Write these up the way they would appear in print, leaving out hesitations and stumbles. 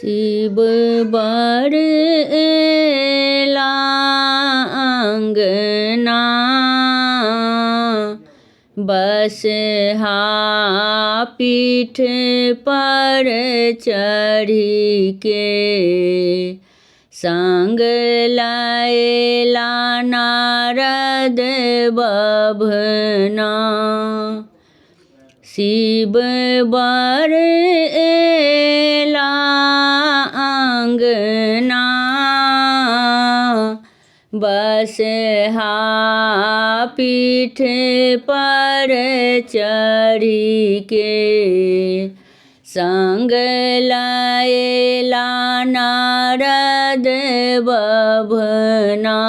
शिव बर एला अंगना बसहा पीठ पर चढ़ी के संग लाएला नारद बभना। शिव बर एला अंगना बसहा पीठ पर चढ़ी के संग लाएला नारद बभना।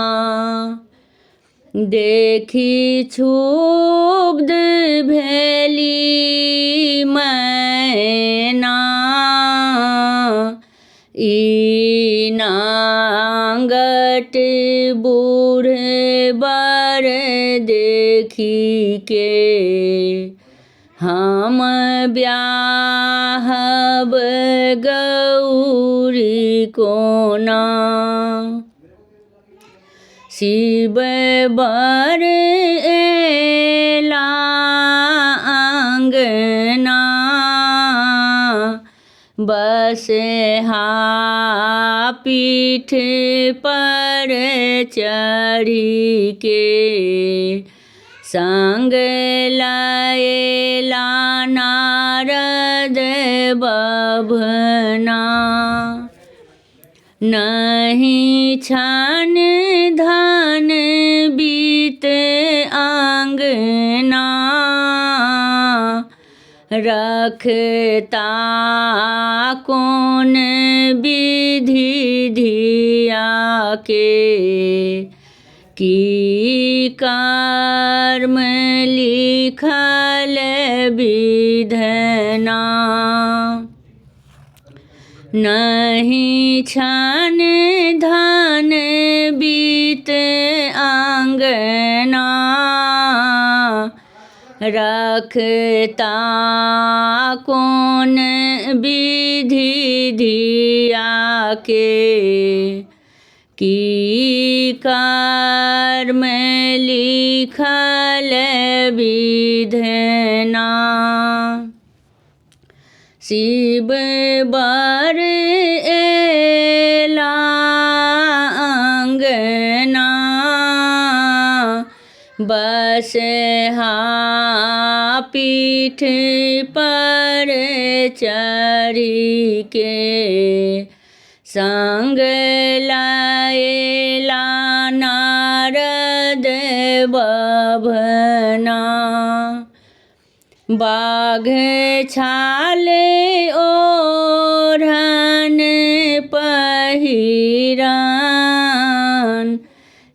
देखी क्षुब्ध भेली मैना ई नांगट बूढ़ बर देखी के हम ब्याहब गौरी कोना। शिव बर एला अंगना बसहा पीठ पर चढ़ी के संग लाएला नारद बभना। नहीं छन धन बीत आंगना रखता कौन विधि धिया के की कर्म लिखल विधना। नहीं छन धन बीत आंगना रखता कौन विधि धिया के की कर्म लिखल विधना। शिव बर एला अंगना बसहा पीठ पर चढ़ी के संग लाएला नारद बभना। बाघ छाल ओढ़न पहिरन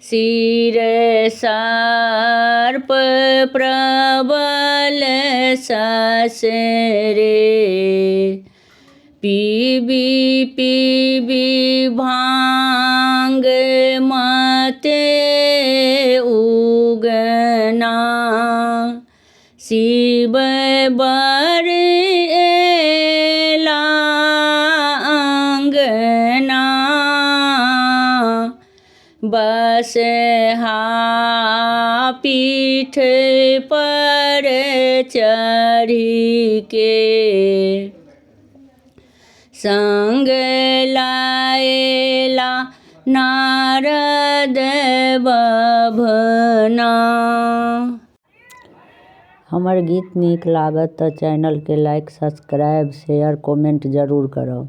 सिर सर्प प्रबल ससरे पीबी पीबी भांग मते उगना। शिव बर एला अंगना बसहा पीठ पर चढ़ी के संग लाएला नारद बभना। हमर गीत नीक लागत तो चैनल के लाइक सब्सक्राइब शेयर कमेंट जरूर करब।